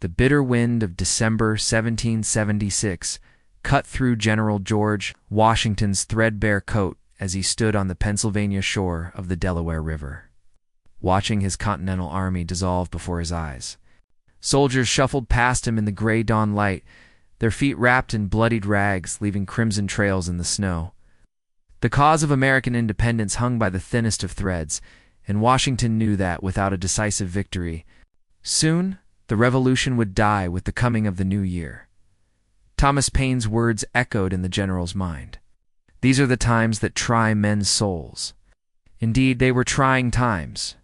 The bitter wind of December 1776 cut through General George Washington's threadbare coat as he stood on the Pennsylvania shore of the Delaware River, watching his Continental Army dissolve before his eyes. Soldiers shuffled past him in the gray dawn light, their feet wrapped in bloodied rags, leaving crimson trails in the snow. The cause of American independence hung by the thinnest of threads, and Washington knew that, without a decisive victory, soon the revolution would die with the coming of the new year. Thomas Paine's words echoed in the general's mind. These are the times that try men's souls. Indeed, they were trying times.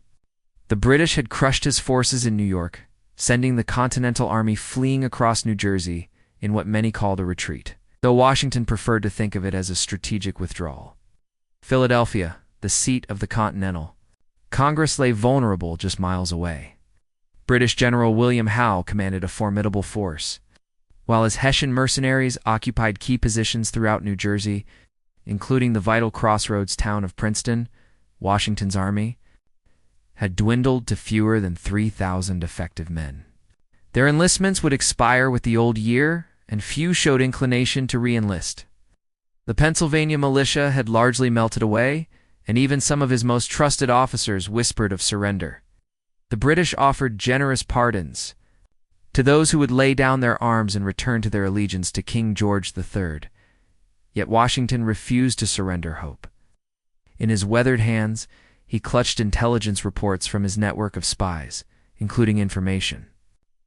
The British had crushed his forces in New York, sending the Continental Army fleeing across New Jersey in what many called a retreat, though Washington preferred to think of it as a strategic withdrawal. Philadelphia, the seat of the Continental Congress, lay vulnerable just miles away. British General William Howe commanded a formidable force, while his Hessian mercenaries occupied key positions throughout New Jersey, including the vital crossroads town of Princeton. Washington's army had dwindled to fewer than 3,000 effective men. Their enlistments would expire with the old year, and few showed inclination to re-enlist. The Pennsylvania militia had largely melted away, and even some of his most trusted officers whispered of surrender. The British offered generous pardons to those who would lay down their arms and return to their allegiance to King George III. Yet Washington refused to surrender hope. In his weathered hands, he clutched intelligence reports from his network of spies, including information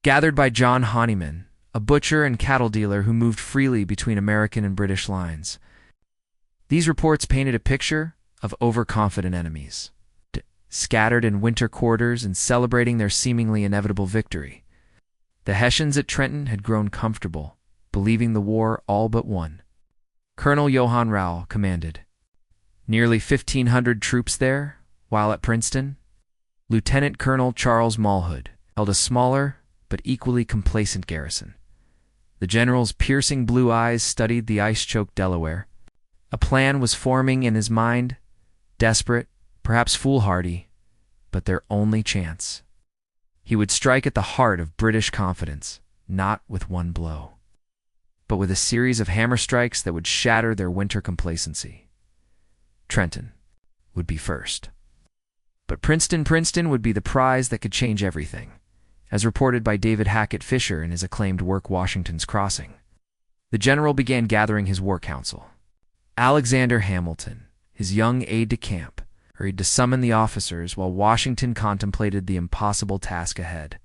gathered by John Honeyman, a butcher and cattle dealer who moved freely between American and British lines. These reports painted a picture of overconfident enemies, scattered in winter quarters and celebrating their seemingly inevitable victory. The Hessians at Trenton had grown comfortable, believing the war all but won. Colonel Johann Rau commanded nearly 1,500 troops there, while at Princeton, Lieutenant Colonel Charles Mulhood held a smaller but equally complacent garrison. The general's piercing blue eyes studied the ice-choked Delaware. A plan was forming in his mind, desperate, perhaps foolhardy, but their only chance. He would strike at the heart of British confidence, not with one blow, but with a series of hammer strikes that would shatter their winter complacency. Trenton would be first. But Princeton would be the prize that could change everything, as reported by David Hackett Fisher in his acclaimed work Washington's Crossing. The general began gathering his war council. Alexander Hamilton, his young aide-de-camp, hurried to summon the officers while Washington contemplated the impossible task ahead.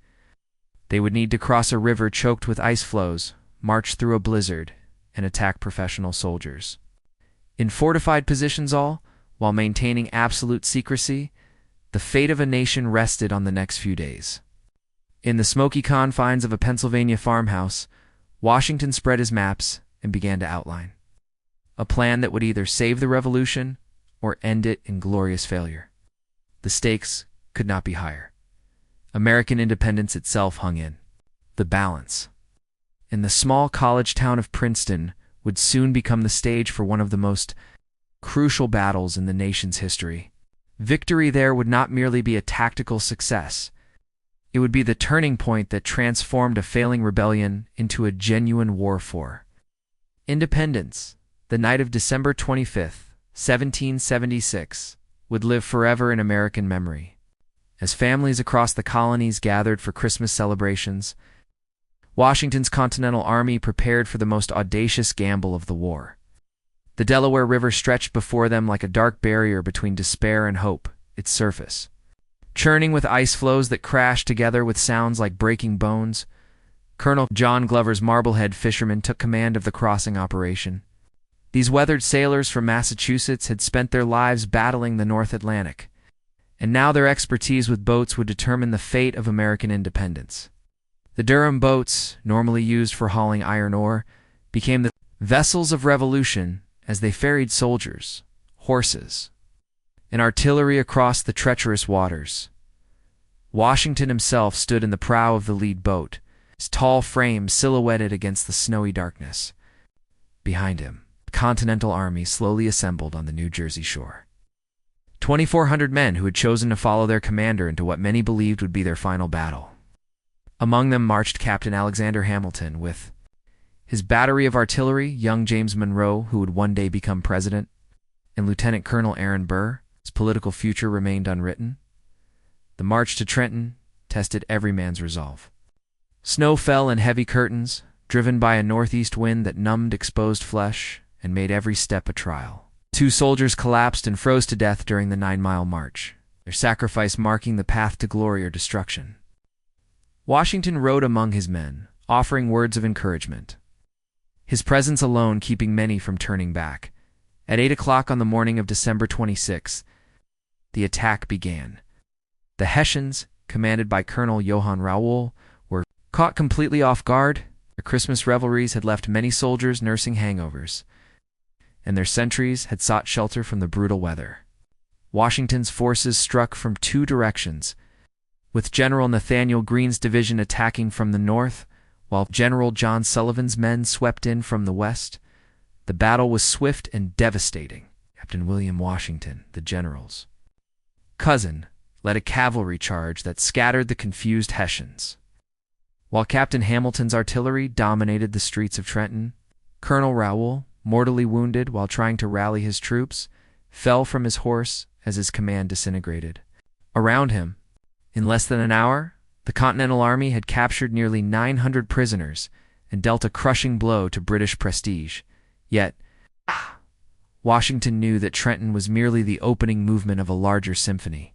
They would need to cross a river choked with ice floes, march through a blizzard, and attack professional soldiers. In fortified positions while maintaining absolute secrecy, the fate of a nation rested on the next few days. In the smoky confines of a Pennsylvania farmhouse, Washington spread his maps and began to outline a plan that would either save the revolution or end it in glorious failure. The stakes could not be higher. American independence itself hung in the balance. And the small college town of Princeton would soon become the stage for one of the most crucial battles in the nation's history. Victory there would not merely be a tactical success. It would be the turning point that transformed a failing rebellion into a genuine war for independence. The night of December 25th, 1776, would live forever in American memory. As families across the colonies gathered for Christmas celebrations, Washington's Continental Army prepared for the most audacious gamble of the war. The Delaware River stretched before them like a dark barrier between despair and hope, its surface churning with ice floes that crashed together with sounds like breaking bones. Colonel John Glover's Marblehead fishermen took command of the crossing operation. These weathered sailors from Massachusetts had spent their lives battling the North Atlantic, and now their expertise with boats would determine the fate of American independence. The Durham boats, normally used for hauling iron ore, became the vessels of revolution as they ferried soldiers, horses, and artillery across the treacherous waters. Washington himself stood in the prow of the lead boat, his tall frame silhouetted against the snowy darkness. Behind him, the Continental Army slowly assembled on the New Jersey shore. 2,400 men who had chosen to follow their commander into what many believed would be their final battle. Among them marched Captain Alexander Hamilton with his battery of artillery, young James Monroe, who would one day become president, and Lieutenant Colonel Aaron Burr. His political future remained unwritten. The march to Trenton tested every man's resolve. Snow fell in heavy curtains, driven by a northeast wind that numbed exposed flesh and made every step a trial. 2 soldiers collapsed and froze to death during the 9-mile march, their sacrifice marking the path to glory or destruction. Washington rode among his men, offering words of encouragement, his presence alone keeping many from turning back. At 8 o'clock on the morning of December 26, the attack began. The Hessians, commanded by Colonel Johann Raoul, were caught completely off guard. Their Christmas revelries had left many soldiers nursing hangovers, and their sentries had sought shelter from the brutal weather. Washington's forces struck from 2 directions, with General Nathaniel Greene's division attacking from the north, while General John Sullivan's men swept in from the west. The battle was swift and devastating. Captain William Washington, the general's cousin, led a cavalry charge that scattered the confused Hessians. While Captain Hamilton's artillery dominated the streets of Trenton, Colonel Raoul, mortally wounded while trying to rally his troops, fell from his horse as his command disintegrated. Around him, in less than an hour, the Continental Army had captured nearly 900 prisoners and dealt a crushing blow to British prestige. Yet, Washington knew that Trenton was merely the opening movement of a larger symphony.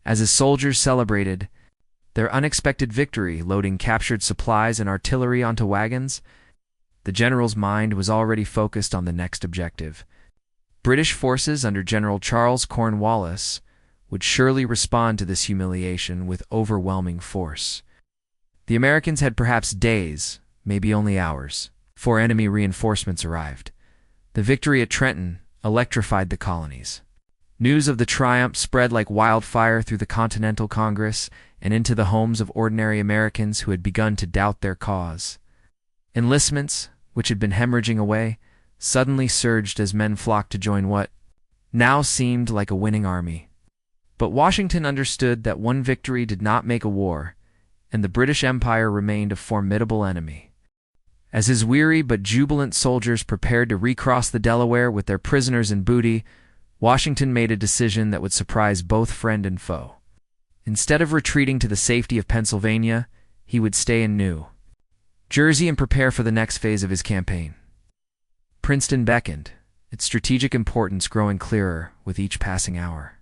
As his soldiers celebrated their unexpected victory, loading captured supplies and artillery onto wagons, the general's mind was already focused on the next objective. British forces under General Charles Cornwallis would surely respond to this humiliation with overwhelming force. The Americans had perhaps days, maybe only hours, before enemy reinforcements arrived. The victory at Trenton electrified the colonies. News of the triumph spread like wildfire through the Continental Congress and into the homes of ordinary Americans who had begun to doubt their cause. Enlistments, which had been hemorrhaging away, suddenly surged as men flocked to join what now seemed like a winning army. But Washington understood that one victory did not make a war, and the British Empire remained a formidable enemy. As his weary but jubilant soldiers prepared to recross the Delaware with their prisoners and booty, Washington made a decision that would surprise both friend and foe. Instead of retreating to the safety of Pennsylvania, he would stay in New Jersey and prepare for the next phase of his campaign. Princeton beckoned, its strategic importance growing clearer with each passing hour.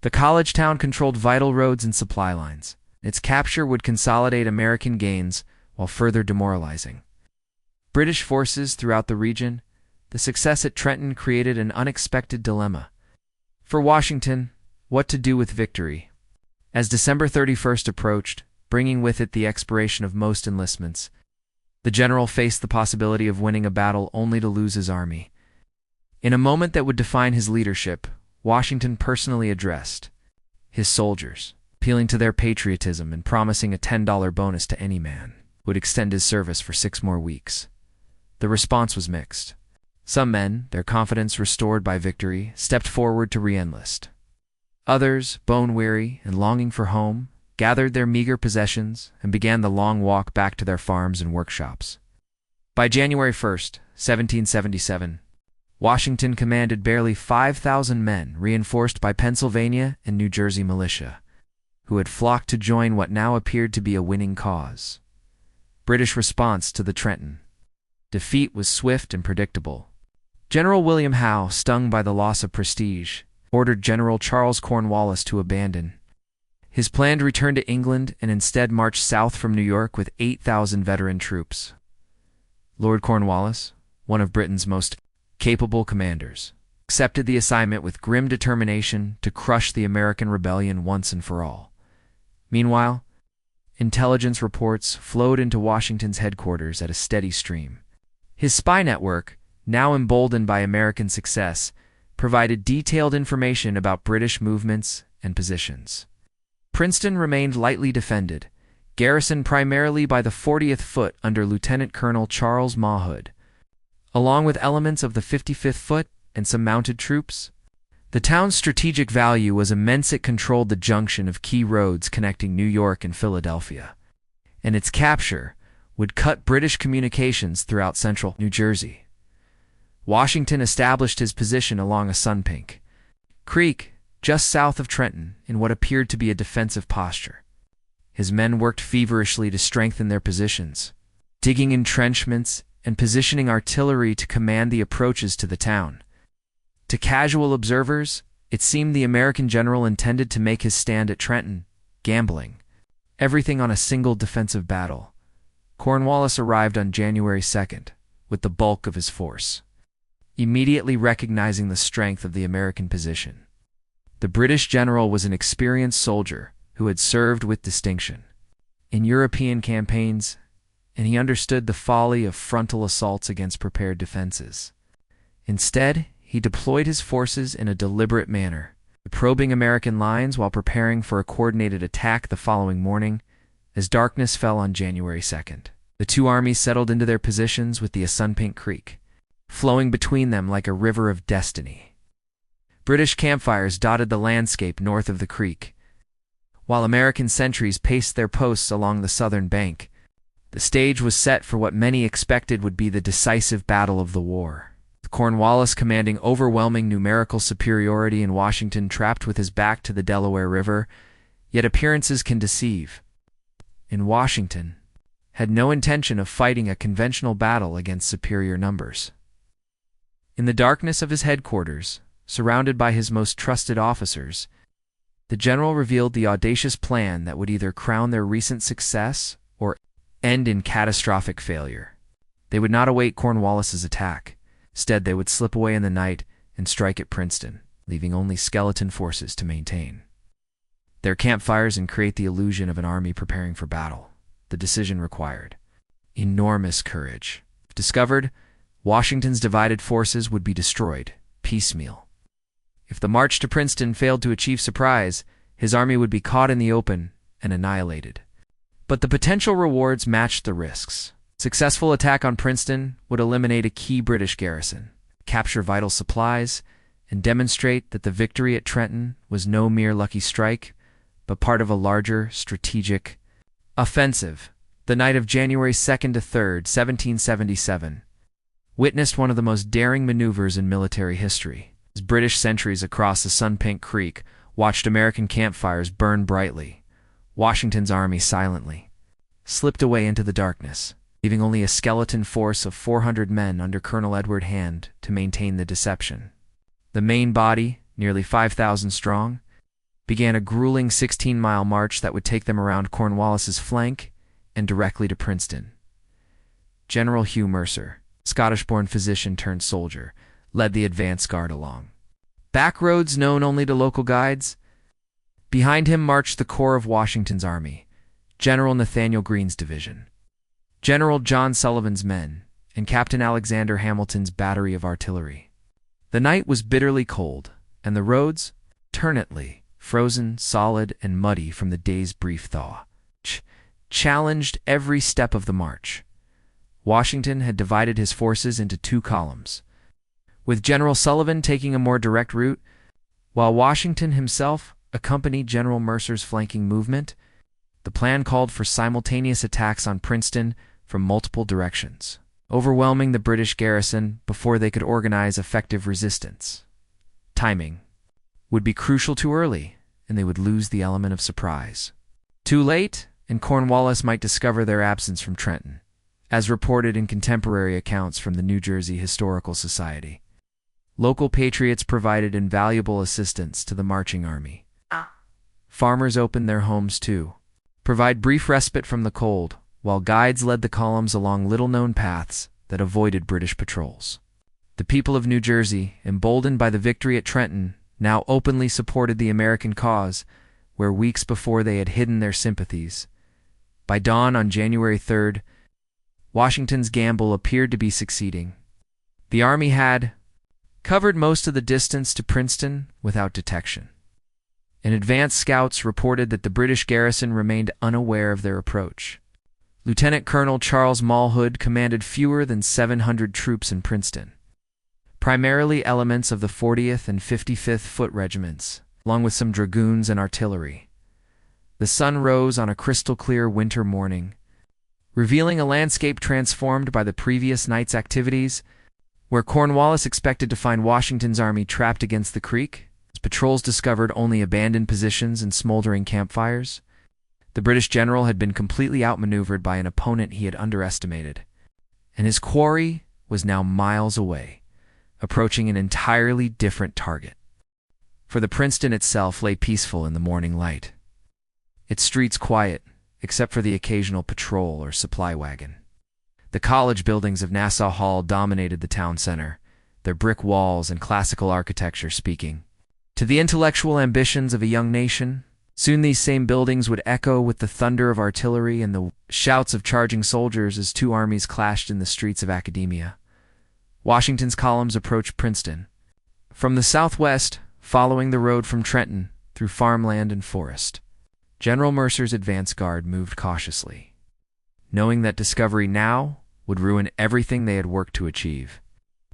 The college town controlled vital roads and supply lines. Its capture would consolidate American gains while further demoralizing British forces throughout the region. The success at Trenton created an unexpected dilemma. For Washington, what to do with victory? As December 31st approached, bringing with it the expiration of most enlistments, the general faced the possibility of winning a battle only to lose his army. In a moment that would define his leadership, Washington personally addressed his soldiers, appealing to their patriotism and promising a $10 bonus to any man who would extend his service for 6 more weeks. The response was mixed. Some men, their confidence restored by victory, stepped forward to re-enlist. Others, bone-weary and longing for home, gathered their meager possessions and began the long walk back to their farms and workshops. By January 1st, 1777, Washington commanded barely 5,000 men, reinforced by Pennsylvania and New Jersey militia, who had flocked to join what now appeared to be a winning cause. British response to the Trenton defeat was swift and predictable. General William Howe, stung by the loss of prestige, ordered General Charles Cornwallis to abandon his plan to return to England and instead march south from New York with 8,000 veteran troops. Lord Cornwallis, one of Britain's most capable commanders, accepted the assignment with grim determination to crush the American rebellion once and for all. Meanwhile, intelligence reports flowed into Washington's headquarters at a steady stream. His spy network, now emboldened by American success, provided detailed information about British movements and positions. Princeton remained lightly defended, garrisoned primarily by the 40th Foot under Lieutenant Colonel Charles Mawhood, along with elements of the 55th Foot and some mounted troops. The town's strategic value was immense. It controlled the junction of key roads connecting New York and Philadelphia, and its capture would cut British communications throughout central New Jersey. Washington established his position along Assunpink Creek, just south of Trenton, in what appeared to be a defensive posture. His men worked feverishly to strengthen their positions, digging entrenchments and positioning artillery to command the approaches to the town. To casual observers, it seemed the American general intended to make his stand at Trenton, gambling everything on a single defensive battle. Cornwallis arrived on January 2nd with the bulk of his force, immediately recognizing the strength of the American position. The British general was an experienced soldier who had served with distinction in European campaigns, and he understood the folly of frontal assaults against prepared defenses. Instead, he deployed his forces in a deliberate manner, probing American lines while preparing for a coordinated attack the following morning. As darkness fell on January 2nd, the two armies settled into their positions with the Assunpink Creek flowing between them like a river of destiny. British campfires dotted the landscape north of the creek, while American sentries paced their posts along the southern bank. The stage was set for what many expected would be the decisive battle of the war. With Cornwallis commanding overwhelming numerical superiority and Washington trapped with his back to the Delaware River, yet appearances can deceive. And Washington had no intention of fighting a conventional battle against superior numbers. In the darkness of his headquarters, surrounded by his most trusted officers, the general revealed the audacious plan that would either crown their recent success or end in catastrophic failure. They would not await Cornwallis's attack. Instead, they would slip away in the night and strike at Princeton, leaving only skeleton forces to maintain their campfires and create the illusion of an army preparing for battle. The decision required enormous courage. If discovered, Washington's divided forces would be destroyed piecemeal. If the march to Princeton failed to achieve surprise, his army would be caught in the open and annihilated. But the potential rewards matched the risks. Successful attack on Princeton would eliminate a key British garrison, capture vital supplies, and demonstrate that the victory at Trenton was no mere lucky strike, but part of a larger strategic offensive. The night of January 2nd to 3rd, 1777, witnessed one of the most daring maneuvers in military history. As British sentries across Assunpink Creek watched American campfires burn brightly, Washington's army silently slipped away into the darkness, leaving only a skeleton force of 400 men under Colonel Edward Hand to maintain the deception. The main body, nearly 5,000 strong, began a grueling 16-mile march that would take them around Cornwallis's flank and directly to Princeton. General Hugh Mercer, Scottish-born physician turned soldier, led the advance guard along back roads known only to local guides. Behind him marched the core of Washington's army, General Nathaniel Greene's division, General John Sullivan's men, and Captain Alexander Hamilton's battery of artillery. The night was bitterly cold, and the roads, alternately frozen, solid, and muddy from the day's brief thaw, challenged every step of the march. Washington had divided his forces into two columns, with General Sullivan taking a more direct route, while Washington himself accompanied General Mercer's flanking movement. The plan called for simultaneous attacks on Princeton from multiple directions, overwhelming the British garrison before they could organize effective resistance. Timing would be crucial too early, and they would lose the element of surprise. Too late, and Cornwallis might discover their absence from Trenton, as reported in contemporary accounts from the New Jersey Historical Society. Local patriots provided invaluable assistance to the marching army. Farmers opened their homes to provide brief respite from the cold, while guides led the columns along little-known paths that avoided British patrols. The people of New Jersey, emboldened by the victory at Trenton, now openly supported the American cause, where weeks before they had hidden their sympathies. By dawn on January 3rd, Washington's gamble appeared to be succeeding. The army had covered most of the distance to Princeton without detection, and advance scouts reported that the British garrison remained unaware of their approach. Lieutenant Colonel Charles Mulhood commanded fewer than 700 troops in Princeton, primarily elements of the 40th and 55th Foot Regiments, along with some dragoons and artillery. The sun rose on a crystal-clear winter morning, revealing a landscape transformed by the previous night's activities. Where Cornwallis expected to find Washington's army trapped against the creek, his patrols discovered only abandoned positions and smoldering campfires. The British general had been completely outmaneuvered by an opponent he had underestimated, and his quarry was now miles away, approaching an entirely different target. For the Princeton itself lay peaceful in the morning light, its streets quiet, except for the occasional patrol or supply wagon. The college buildings of Nassau Hall dominated the town center, their brick walls and classical architecture speaking to the intellectual ambitions of a young nation. Soon these same buildings would echo with the thunder of artillery and the shouts of charging soldiers as two armies clashed in the streets of academia. Washington's columns approached Princeton from the southwest, following the road from Trenton through farmland and forest. General Mercer's advance guard moved cautiously, knowing that discovery now would ruin everything they had worked to achieve.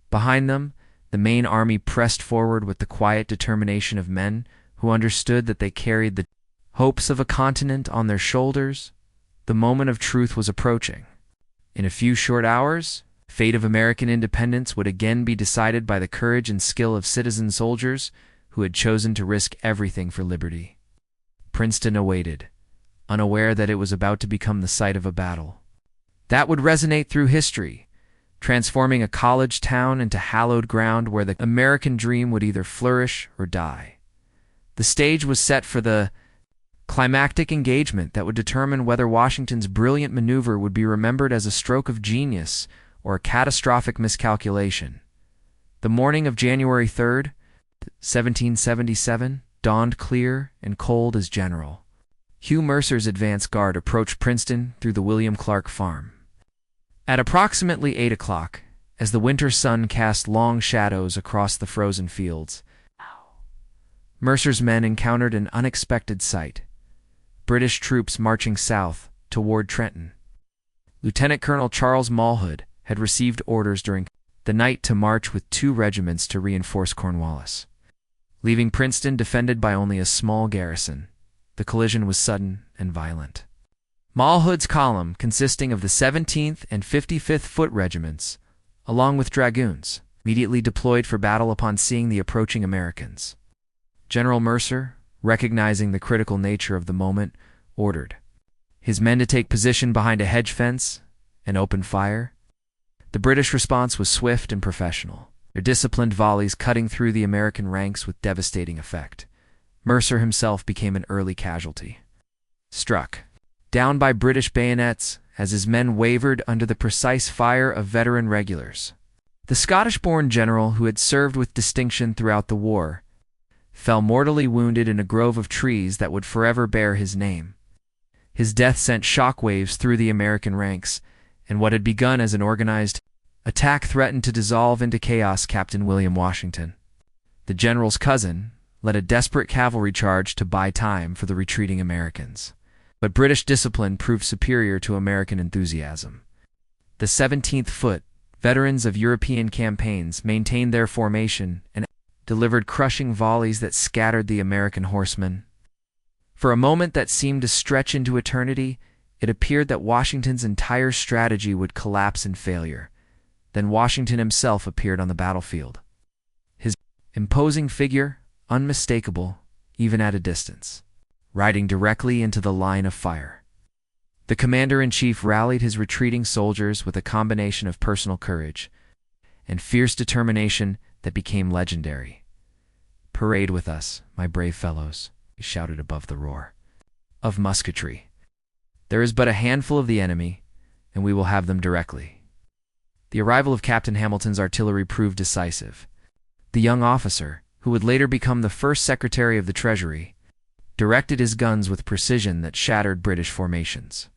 Behind them, the main army pressed forward with the quiet determination of men who understood that they carried the hopes of a continent on their shoulders. The moment of truth was approaching. In a few short hours, the fate of American independence would again be decided by the courage and skill of citizen soldiers who had chosen to risk everything for liberty. Princeton awaited, unaware that it was about to become the site of a battle that would resonate through history, transforming a college town into hallowed ground where the American dream would either flourish or die. The stage was set for the climactic engagement that would determine whether Washington's brilliant maneuver would be remembered as a stroke of genius or a catastrophic miscalculation. The morning of January 3rd, 1777, dawned clear and cold as general Hugh Mercer's advance guard approached Princeton through the William Clark Farm. At approximately 8 o'clock, as the winter sun cast long shadows across the frozen fields, Mercer's men encountered an unexpected sight: British troops marching south toward Trenton. Lieutenant Colonel Charles Mulhood had received orders during the night to march with 2 regiments to reinforce Cornwallis. Leaving Princeton defended by only a small garrison, the collision was sudden and violent. Mulhood's column, consisting of the 17th and 55th Foot Regiments, along with dragoons, immediately deployed for battle upon seeing the approaching Americans. General Mercer, recognizing the critical nature of the moment, ordered his men to take position behind a hedge fence and open fire. The British response was swift and professional, their disciplined volleys cutting through the American ranks with devastating effect. Mercer himself became an early casualty, struck down by British bayonets as his men wavered under the precise fire of veteran regulars. The Scottish-born general, who had served with distinction throughout the war, fell mortally wounded in a grove of trees that would forever bear his name. His death sent shockwaves through the American ranks, and what had begun as an organized attack threatened to dissolve into chaos. Captain William Washington, the general's cousin, led a desperate cavalry charge to buy time for the retreating Americans. But British discipline proved superior to American enthusiasm. The 17th Foot, veterans of European campaigns, maintained their formation and delivered crushing volleys that scattered the American horsemen. For a moment that seemed to stretch into eternity, it appeared that Washington's entire strategy would collapse in failure. Then Washington himself appeared on the battlefield, his imposing figure unmistakable even at a distance, riding directly into the line of fire. The commander-in-chief rallied his retreating soldiers with a combination of personal courage and fierce determination that became legendary. "Parade with us, my brave fellows," he shouted above the roar of musketry. "There is but a handful of the enemy, and we will have them directly." The arrival of Captain Hamilton's artillery proved decisive. The young officer, who would later become the first Secretary of the Treasury, directed his guns with precision that shattered British formations.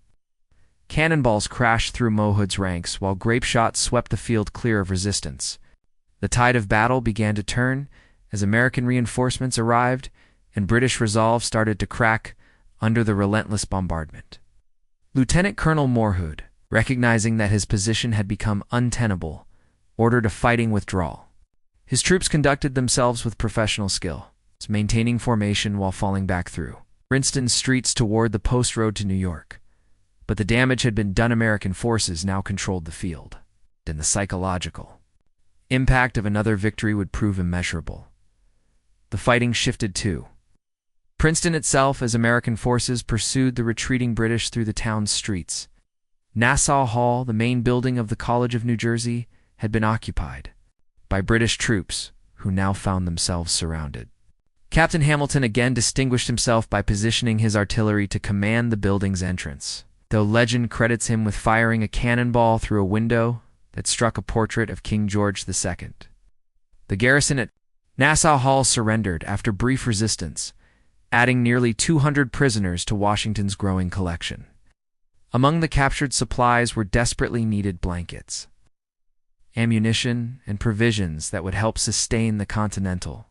Cannonballs crashed through Mulhood's ranks while grape shot swept the field clear of resistance. The tide of battle began to turn as American reinforcements arrived and British resolve started to crack under the relentless bombardment. Lieutenant Colonel Mulhood, recognizing that his position had become untenable, ordered a fighting withdrawal. His troops conducted themselves with professional skill, maintaining formation while falling back through Princeton streets toward the post road to New York. but the damage had been done. American forces now controlled the field, and the psychological impact of another victory would prove immeasurable. The fighting shifted to Princeton itself as American forces pursued the retreating British through the town's streets. Nassau Hall, the main building of the College of New Jersey, had been occupied by British troops, who now found themselves surrounded. Captain Hamilton again distinguished himself by positioning his artillery to command the building's entrance, though legend credits him with firing a cannonball through a window that struck a portrait of King George II. The garrison at Nassau Hall surrendered after brief resistance, adding nearly 200 prisoners to Washington's growing collection. Among the captured supplies were desperately needed blankets, ammunition, and provisions that would help sustain the Continental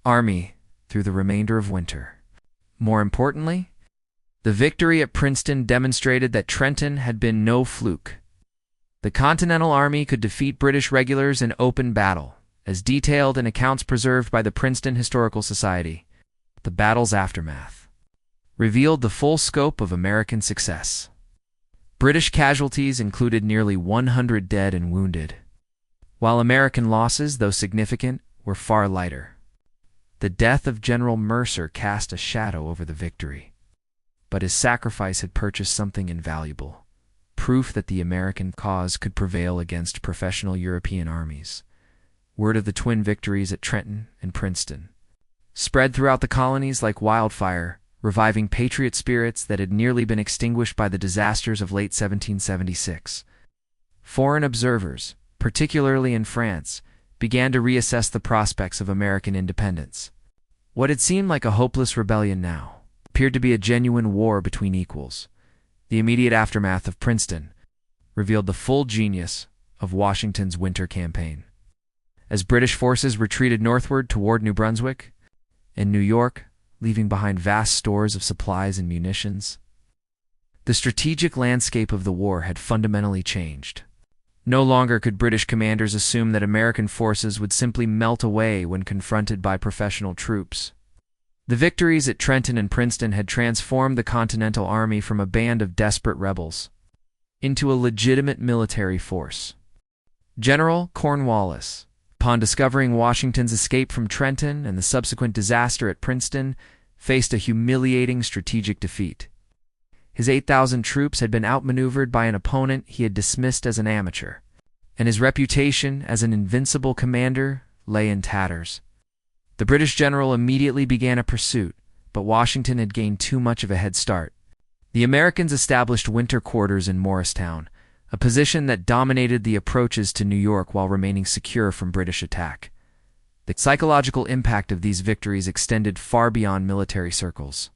Army through the remainder of winter. More importantly, the victory at Princeton demonstrated that Trenton had been no fluke. The Continental Army could defeat British regulars in open battle, as detailed in accounts preserved by the Princeton Historical Society. The battle's aftermath revealed the full scope of American success. British casualties included nearly 100 dead and wounded, while American losses, though significant, were far lighter. The death of General Mercer cast a shadow over the victory, but his sacrifice had purchased something invaluable: proof that the American cause could prevail against professional European armies. Word of the twin victories at Trenton and Princeton spread throughout the colonies like wildfire, reviving patriot spirits that had nearly been extinguished by the disasters of late 1776. Foreign observers, particularly in France, began to reassess the prospects of American independence. What had seemed like a hopeless rebellion now appeared to be a genuine war between equals. The immediate aftermath of Princeton revealed the full genius of Washington's winter campaign. As British forces retreated northward toward New Brunswick and New York, leaving behind vast stores of supplies and munitions, the strategic landscape of the war had fundamentally changed. No longer could British commanders assume that American forces would simply melt away when confronted by professional troops. The victories at Trenton and Princeton had transformed the Continental Army from a band of desperate rebels into a legitimate military force. General Cornwallis, upon discovering Washington's escape from Trenton and the subsequent disaster at Princeton, faced a humiliating strategic defeat. His 8,000 troops had been outmaneuvered by an opponent he had dismissed as an amateur, and his reputation as an invincible commander lay in tatters. The British general immediately began a pursuit, but Washington had gained too much of a head start. The Americans established winter quarters in Morristown, a position that dominated the approaches to New York while remaining secure from British attack. The psychological impact of these victories extended far beyond military circles.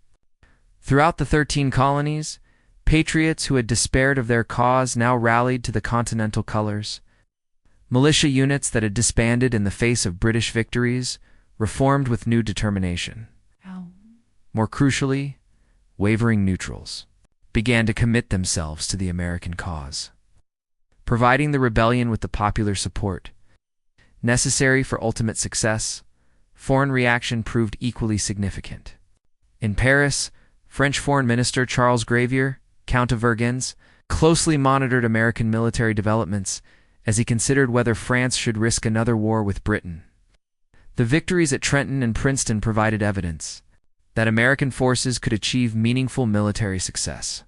Throughout the 13 colonies, patriots who had despaired of their cause now rallied to the Continental colors. Militia units that had disbanded in the face of British victories reformed with new determination. More crucially, wavering neutrals began to commit themselves to the American cause, providing the rebellion with the popular support necessary for ultimate success. Foreign reaction proved equally significant. In Paris, French Foreign Minister Charles Gravier, Count of Vergennes, closely monitored American military developments as he considered whether France should risk another war with Britain. The victories at Trenton and Princeton provided evidence that American forces could achieve meaningful military success,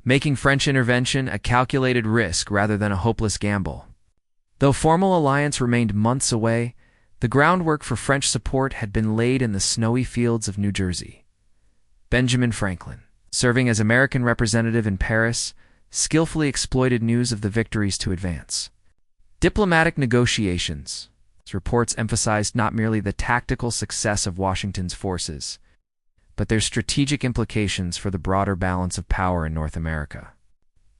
making French intervention a calculated risk rather than a hopeless gamble. Though formal alliance remained months away, the groundwork for French support had been laid in the snowy fields of New Jersey. Benjamin Franklin, serving as American representative in Paris, skillfully exploited news of the victories to advance diplomatic negotiations. Reports emphasized not merely the tactical success of Washington's forces, but their strategic implications for the broader balance of power in North America.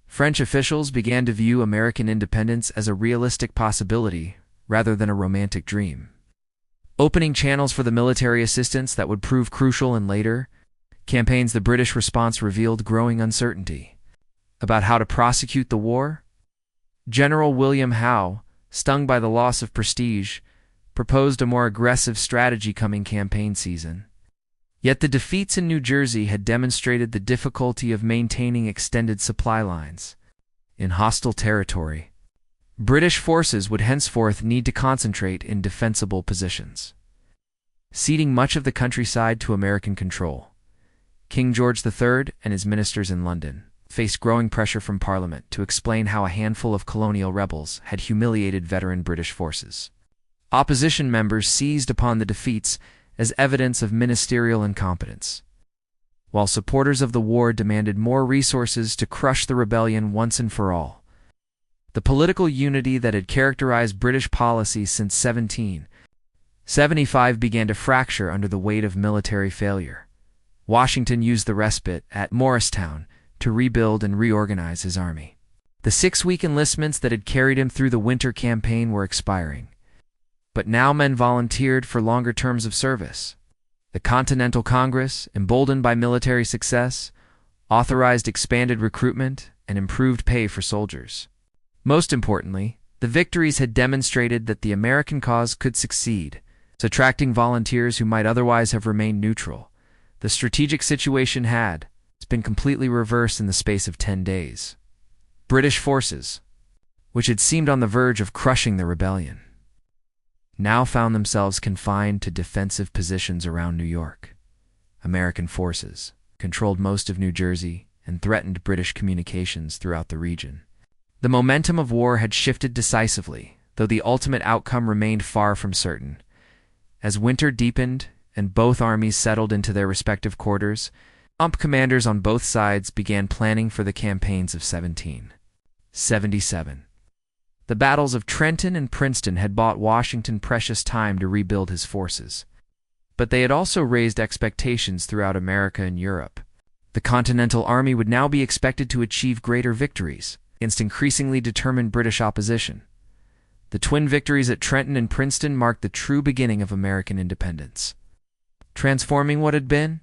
French officials began to view American independence as a realistic possibility rather than a romantic dream, opening channels for the military assistance that would prove crucial in later campaigns. The British response revealed growing uncertainty about how to prosecute the war. General William Howe, stung by the loss of prestige, proposed a more aggressive strategy coming campaign season. Yet the defeats in New Jersey had demonstrated the difficulty of maintaining extended supply lines. In hostile territory, British forces would henceforth need to concentrate in defensible positions, ceding much of the countryside to American control. King George III and his ministers in London faced growing pressure from Parliament to explain how a handful of colonial rebels had humiliated veteran British forces. Opposition members seized upon the defeats as evidence of ministerial incompetence, while supporters of the war demanded more resources to crush the rebellion once and for all. The political unity that had characterized British policy since 1775 began to fracture under the weight of military failure. Washington used the respite at Morristown to rebuild and reorganize his army. The 6-week enlistments that had carried him through the winter campaign were expiring, but now men volunteered for longer terms of service. The Continental Congress, emboldened by military success, authorized expanded recruitment and improved pay for soldiers. Most importantly, the victories had demonstrated that the American cause could succeed, attracting volunteers who might otherwise have remained neutral. The strategic situation had been completely reversed in the space of 10 days. British forces, which had seemed on the verge of crushing the rebellion, now found themselves confined to defensive positions around New York. American forces controlled most of New Jersey and threatened British communications throughout the region. The momentum of war had shifted decisively, though the ultimate outcome remained far from certain. As winter deepened and both armies settled into their respective quarters, commanders on both sides began planning for the campaigns of 1777. The battles of Trenton and Princeton had bought Washington precious time to rebuild his forces, but they had also raised expectations throughout America and Europe. The Continental Army would now be expected to achieve greater victories against increasingly determined British opposition. The twin victories at Trenton and Princeton marked the true beginning of American independence, transforming what had been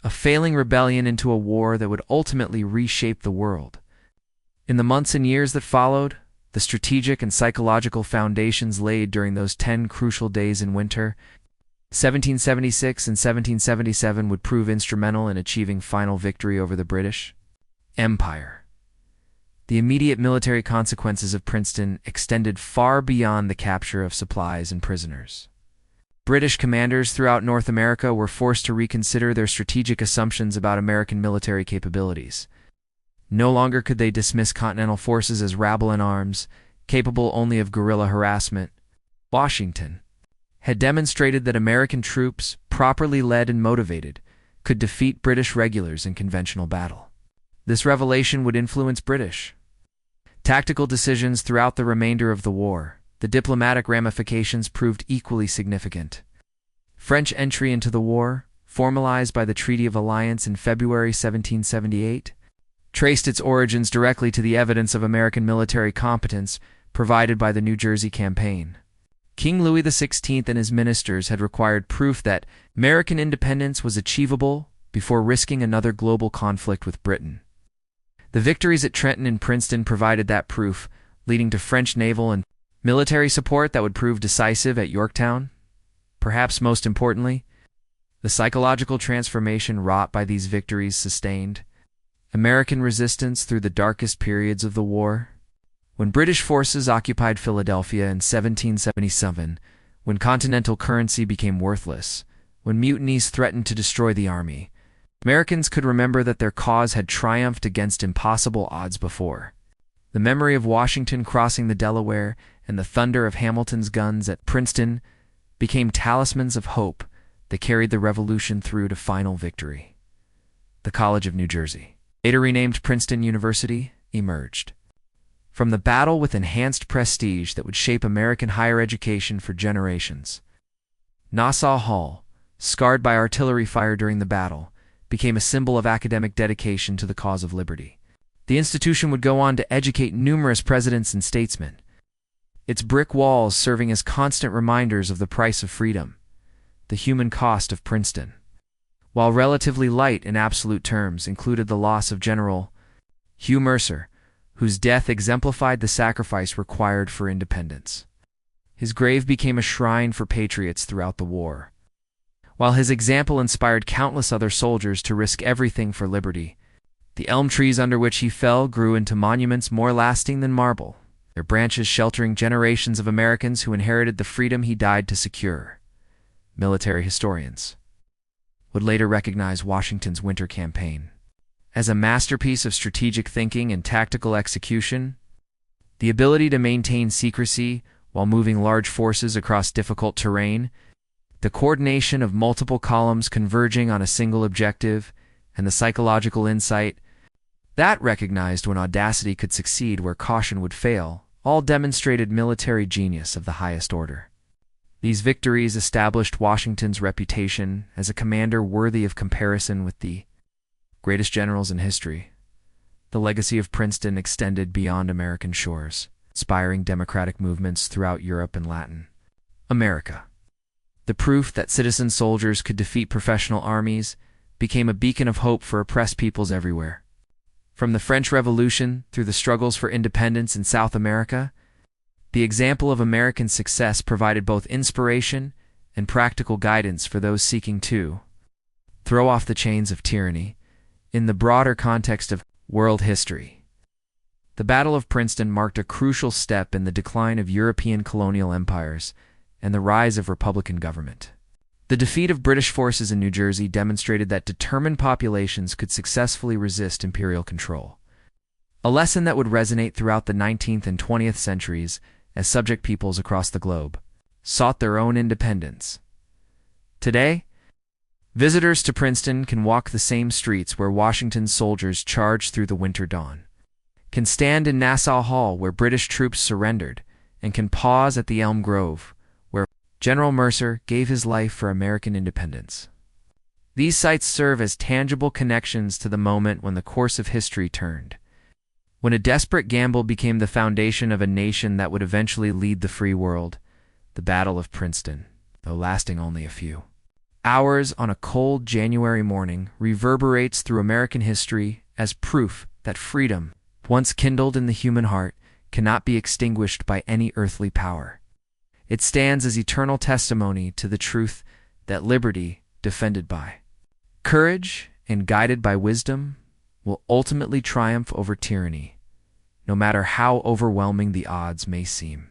a failing rebellion into a war that would ultimately reshape the world. In the months and years that followed, the strategic and psychological foundations laid during those 10 crucial days in winter, 1776 and 1777, would prove instrumental in achieving final victory over the British Empire. The immediate military consequences of Princeton extended far beyond the capture of supplies and prisoners. British commanders throughout North America were forced to reconsider their strategic assumptions about American military capabilities. No longer could they dismiss Continental forces as rabble in arms, capable only of guerrilla harassment. Washington had demonstrated that American troops, properly led and motivated, could defeat British regulars in conventional battle. This revelation would influence British tactical decisions throughout the remainder of the war. The diplomatic ramifications proved equally significant. French entry into the war, formalized by the Treaty of Alliance in February 1778, traced its origins directly to the evidence of American military competence provided by the New Jersey campaign. King Louis XVI and his ministers had required proof that American independence was achievable before risking another global conflict with Britain. The victories at Trenton and Princeton provided that proof, leading to French naval and military support that would prove decisive at Yorktown. Perhaps most importantly, the psychological transformation wrought by these victories sustained American resistance through the darkest periods of the war. When British forces occupied Philadelphia in 1777, when continental currency became worthless, when mutinies threatened to destroy the army, Americans could remember that their cause had triumphed against impossible odds before. The memory of Washington crossing the Delaware and the thunder of Hamilton's guns at Princeton became talismans of hope that carried the Revolution through to final victory. The College of New Jersey, later renamed Princeton University, emerged from the battle with enhanced prestige that would shape American higher education for generations. Nassau Hall, scarred by artillery fire during the battle, became a symbol of academic dedication to the cause of liberty. The institution would go on to educate numerous presidents and statesmen, its brick walls serving as constant reminders of the price of freedom, the human cost of Princeton. While relatively light in absolute terms, included the loss of General Hugh Mercer, whose death exemplified the sacrifice required for independence. His grave became a shrine for patriots throughout the war. While his example inspired countless other soldiers to risk everything for liberty, the elm trees under which he fell grew into monuments more lasting than marble, their branches sheltering generations of Americans who inherited the freedom he died to secure. Military historians would later recognize Washington's winter campaign as a masterpiece of strategic thinking and tactical execution. The ability to maintain secrecy while moving large forces across difficult terrain, the coordination of multiple columns converging on a single objective, and the psychological insight that recognized when audacity could succeed where caution would fail, all demonstrated military genius of the highest order. These victories established Washington's reputation as a commander worthy of comparison with the greatest generals in history. The legacy of Princeton extended beyond American shores, inspiring democratic movements throughout Europe and Latin America. The proof that citizen soldiers could defeat professional armies became a beacon of hope for oppressed peoples everywhere. From the French Revolution through the struggles for independence in South America, the example of American success provided both inspiration and practical guidance for those seeking to throw off the chains of tyranny. In the broader context of world history, the Battle of Princeton marked a crucial step in the decline of European colonial empires and the rise of Republican government. The defeat of British forces in New Jersey demonstrated that determined populations could successfully resist imperial control, a lesson that would resonate throughout the 19th and 20th centuries as subject peoples across the globe sought their own independence. Today, visitors to Princeton can walk the same streets where Washington's soldiers charged through the winter dawn, can stand in Nassau Hall where British troops surrendered, and can pause at the Elm Grove where General Mercer gave his life for American independence. These sites serve as tangible connections to the moment when the course of history turned, when a desperate gamble became the foundation of a nation that would eventually lead the free world. The Battle of Princeton, though lasting only a few hours on a cold January morning, reverberates through American history as proof that freedom, once kindled in the human heart, cannot be extinguished by any earthly power. It stands as eternal testimony to the truth that liberty, defended by courage and guided by wisdom, will ultimately triumph over tyranny, no matter how overwhelming the odds may seem.